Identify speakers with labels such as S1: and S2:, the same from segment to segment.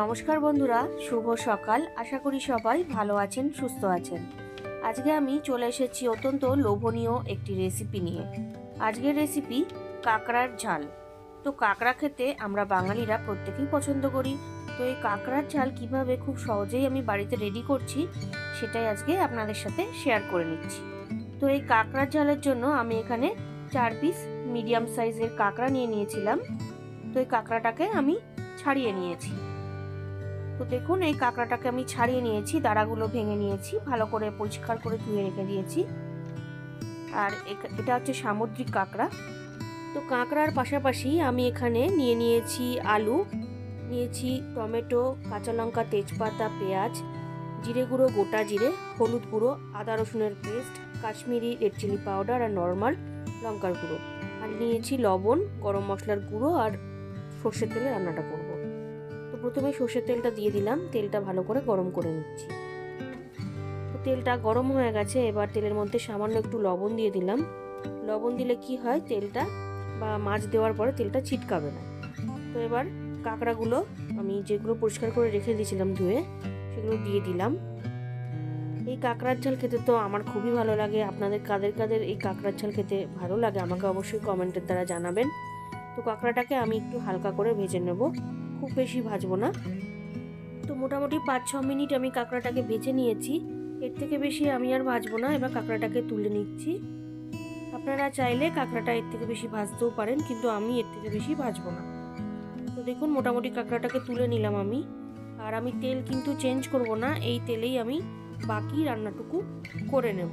S1: নমস্কার বন্ধুরা, শুভ সকাল। আশা করি সবাই ভালো আছেন, সুস্থ আছেন। আজকে আমি চলে এসেছি অত্যন্ত লোভনীয় একটি রেসিপি নিয়ে। আজকের রেসিপি কাঁকড়ার ঝাল। তো কাঁকড়া খেতে আমরা বাঙালিরা প্রত্যেকেই পছন্দ করি। তো এই কাঁকড়ার ঝাল কিভাবে খুব সহজেই আমি বাড়িতে রেডি করছি সেটাই আজকে আপনাদের সাথে শেয়ার করে নিচ্ছি। তো এই কাঁকড়ার ঝালের জন্য আমি এখানে 4 পিস মিডিয়াম সাইজের কাঁকড়া নিয়ে নিয়েছিলাম। তো এই কাঁকড়াটাকে আমি ছাড়িয়ে নিয়েছি। তো দেখুন, এই কাঁকড়াটাকে আমি ছাড়িয়ে নিয়েছি, দাঁড়াগুলো ভেঙে নিয়েছি, ভালো করে পরিষ্কার করে ধুয়ে রেখে দিয়েছি। আর এটা হচ্ছে সামুদ্রিক কাঁকড়া। তো কাঁকড়ার পাশাপাশি আমি এখানে নিয়ে নিয়েছি আলু, নিয়েছি টমেটো, কাঁচা লঙ্কা, তেজপাতা, পেঁয়াজ, জিরে গুঁড়ো, গোটা জিরে, হলুদ গুঁড়ো, আদা রসুনের paste, Kashmiri red chilli powder আর নর্মাল লঙ্কার গুঁড়ো, আর নিয়েছি লবণ, গরম মশলার গুঁড়ো আর সর্ষের তেলে রান্নাটা করব। তো প্রথমে সর্ষের তেলটা দিয়ে দিলাম, তেলটা ভালো করে গরম করে নিচ্ছি। তো তেলটা গরম হয়ে গেছে, এবার তেলের মধ্যে সামান্য একটু লবণ দিয়ে দিলাম। লবণ দিলে কি হয়, তেলটা বা মাছ দেওয়ার পরে তেলটা ছিটকাবে না। তো এবার কাঁকড়াগুলো আমি যেগুলো পরিষ্কার করে রেখে দিয়েছিলাম ধুয়ে, সেগুলো দিয়ে দিলাম। এই কাঁকড়ার ঝাল খেতে তো আমার খুবই ভালো লাগে। আপনাদের কাদের কাদের এই কাঁকড়ার ঝাল খেতে ভালো লাগে আমাকে অবশ্যই কমেন্টের দ্বারা জানাবেন। তো কাঁকড়াটাকে আমি একটু হালকা করে ভেজে নেব, খুব বেশি ভাজবো না। তো মোটামুটি 5-6 মিনিট আমি কাঁকড়াটাকে ভেজে নিয়েছি, এর থেকে বেশি আমি আর ভাজবো না। এবার কাঁকড়াটাকে তুলে নিচ্ছি। আপনারা চাইলে কাঁকড়াটা এর থেকে বেশি ভাজতেও পারেন, কিন্তু আমি এর থেকে বেশি ভাজবো না। তো দেখুন, মোটামুটি কাঁকড়াটাকে তুলে নিলাম আমি। আর আমি তেল কিন্তু চেঞ্জ করব না, এই তেলেই আমি বাকি রান্নাটুকু করে নেব।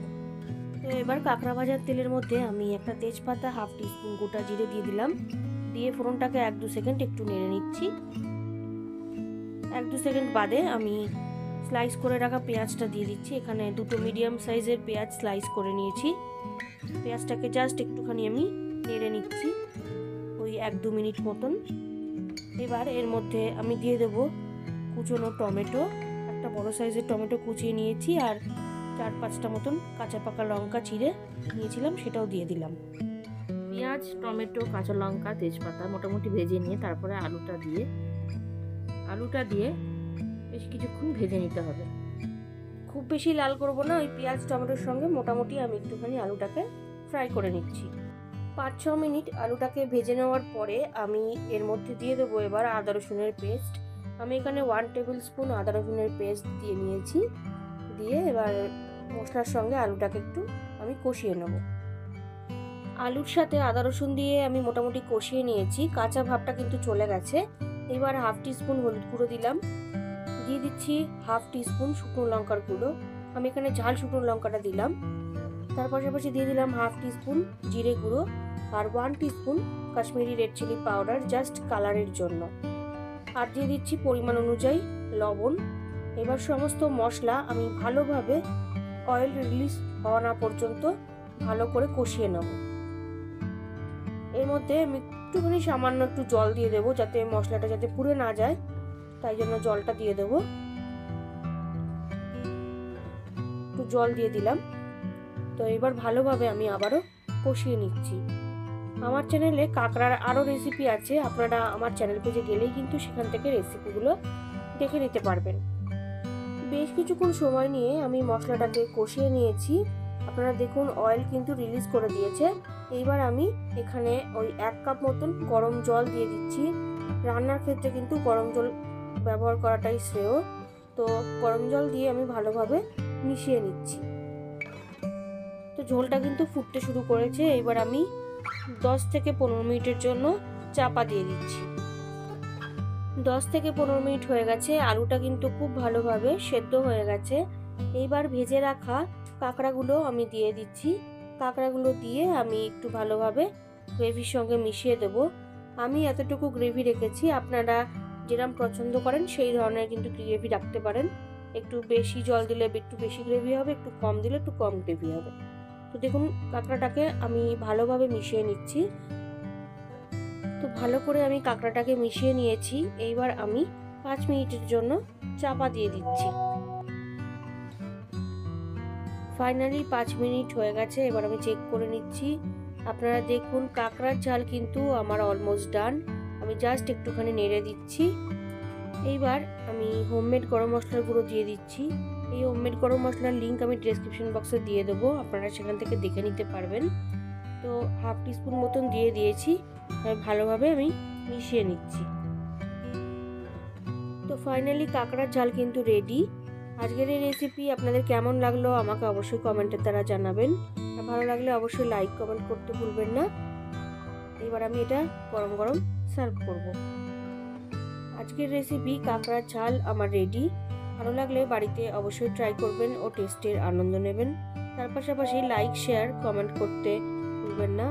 S1: তো এবার কাঁকড়া ভাজার তেলের মধ্যে আমি একটা তেজপাতা, 1/2 টিস্পুন গোটা জিরে দিয়ে দিলাম। দিয়ে ফোড়নটাকে 1-2 সেকেন্ড একটু নেড়ে নিচ্ছি। 1-2 সেকেন্ড বাদে আমি স্লাইস করে রাখা পেঁয়াজটা দিয়ে দিচ্ছি। এখানে 2টো মিডিয়াম সাইজের পেঁয়াজ স্লাইস করে নিয়েছি। পেঁয়াজটাকে জাস্ট একটুখানি আমি নেড়ে নিচ্ছি, ওই 1-2 মিনিট মতন। এবার এর মধ্যে আমি দিয়ে দেবো কুচনো টমেটো, একটা বড় সাইজের টমেটো কুচিয়ে নিয়েছি, আর 4-5টা মতন কাঁচা পাকা লঙ্কা চিড়ে নিয়েছিলাম, সেটাও দিয়ে দিলাম। পেঁয়াজ, টমেটো, কাঁচা লঙ্কা, তেজপাতা মোটামুটি ভেজে নিয়ে তারপরে আলুটা দিয়ে বেশ কিছুক্ষণ ভেজে নিতে হবে। খুব বেশি লাল করব না, ওই পেঁয়াজ টমেটোর সঙ্গে মোটামুটি আমি একটুখানি আলুটাকে ফ্রাই করে নিচ্ছি। 5-6 মিনিট আলুটাকে ভেজে নেওয়ার পরে আমি এর মধ্যে দিয়ে দেবো এবার আদা রসুনের পেস্ট। আমি এখানে 1 টেবিল স্পুন আদা রসুনের পেস্ট দিয়ে নিয়েছি। দিয়ে এবার মশলার সঙ্গে আলুটাকে একটু আমি কষিয়ে নেব। আলুর সাথে আদা রসুন দিয়ে আমি মোটামুটি কষিয়ে নিয়েছি, কাঁচা ভাবটা কিন্তু চলে গেছে। এবার 1/2 টিস্পুন হলুদ গুঁড়ো দিলাম, দিয়ে দিচ্ছি 1/2 টিস্পুন শুকনো লঙ্কার গুঁড়ো। আমি এখানে ঝাল শুকনো লঙ্কাটা দিলাম। তার পাশাপাশি দিয়ে দিলাম 1/2 টিস্পুন জিরে গুঁড়ো আর 1 teaspoon Kashmiri red chilli powder, just কালারের জন্য। আর দিয়ে দিচ্ছি পরিমাণ অনুযায়ী লবণ। এবার সমস্ত মশলা আমি ভালোভাবে অয়েল রিলিজ হওয়া না পর্যন্ত ভালো করে কষিয়ে নেব। এর মধ্যে আমি একটুখানি সামান্য একটু জল দিয়ে দেবো, যাতে মশলাটা যাতে পুড়ে না যায়, তাই জন্য জলটা দিয়ে দেবো। একটু জল দিয়ে দিলাম। তো এবার ভালোভাবে আমি আবারও কষিয়ে নিচ্ছি। আমার চ্যানেলে কাঁকড়ার আরও রেসিপি আছে, আপনারা আমার চ্যানেল পেজে গেলেই কিন্তু সেখান থেকে রেসিপিগুলো দেখে নিতে পারবেন। বেশ কিছুক্ষণ সময় নিয়ে আমি মশলাটাকে কষিয়ে নিয়েছি। আপনারা দেখুন, অয়েল কিন্তু রিলিজ করে দিয়েছে। এইবার আমি এখানে ওই 1 কাপ মতন গরম জল দিয়ে দিচ্ছি। রান্নার ক্ষেত্রে কিন্তু গরম জল ব্যবহার করাটাই শ্রেয়। তো গরম জল দিয়ে আমি ভালোভাবে মিশিয়ে নিচ্ছি। তো ঝোলটা কিন্তু ফুটতে শুরু করেছে। এবার আমি 10 থেকে 15 মিনিটের জন্য চাপা দিয়ে দিচ্ছি। 10 থেকে 15 মিনিট হয়ে গেছে, আলুটা কিন্তু খুব ভালোভাবে সেদ্ধ হয়ে গেছে। এইবার ভেজে রাখা কাঁকড়াগুলো আমি দিয়ে দিচ্ছি। কাঁকড়াগুলো দিয়ে আমি একটু ভালোভাবে গ্রেভির সঙ্গে মিশিয়ে দেব। আমি এতটুকু গ্রেভি রেখেছি, আপনারা যেরকম পছন্দ করেন সেই ধরনের কিন্তু গ্রেভি রাখতে পারেন। একটু বেশি জল দিলে একটু বেশি গ্রেভি হবে, একটু কম দিলে একটু কম গ্রেভি হবে। তো দেখুন, কাঁকড়াটাকে আমি ভালোভাবে মিশিয়ে নিচ্ছি। তো ভালো করে আমি কাঁকড়াটাকে মিশিয়ে নিয়েছি। এইবার আমি 5 মিনিটের জন্য চাপা দিয়ে দিচ্ছি। ফাইনালি 5 মিনিট হয়ে গেছে, এবার আমি চেক করে নিচ্ছি। আপনারা দেখুন, কাঁকড়ার ঝাল কিন্তু আমার অলমোস্ট ডান। আমি জাস্ট একটুখানি নেড়ে দিচ্ছি। এইবার আমি হোমমেড গরম মশলার গুঁড়ো দিয়ে দিচ্ছি। এই হোমমেড গরম মশলার লিঙ্ক আমি ডেসক্রিপশন বক্সে দিয়ে দেবো, আপনারা সেখান থেকে দেখে নিতে পারবেন। তো হাফ টিস্পুন মতন দিয়ে দিয়েছি, ভালোভাবে আমি মিশিয়ে নিচ্ছি। তো ফাইনালি কাঁকড়ার ঝাল কিন্তু রেডি। আজকের এই রেসিপি আপনাদের কেমন লাগলো আমাকে অবশ্যই কমেন্টের দ্বারা জানাবেন, আর ভালো লাগলে অবশ্যই লাইক কমেন্ট করতে ভুলবেন না। এবার আমি এটা গরম গরম সার্ভ করব। আজকের রেসিপি কাঁকড়ার ঝাল আমার রেডি। ভালো লাগলে বাড়িতে অবশ্যই ট্রাই করবেন ও টেস্টের আনন্দ নেবেন। তার পাশাপাশি লাইক শেয়ার কমেন্ট করতে ভুলবেন না।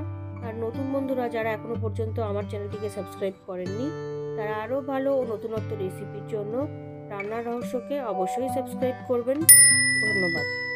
S1: আর নতুন বন্ধুরা যারা এখনো পর্যন্ত আমার চ্যানেলটিকে সাবস্ক্রাইব করেননি, তারা আরও ভালো ও নতুনত্ব রেসিপির জন্য রান্নার রহস্যকে অবশ্যই সাবস্ক্রাইব করবেন। ধন্যবাদ।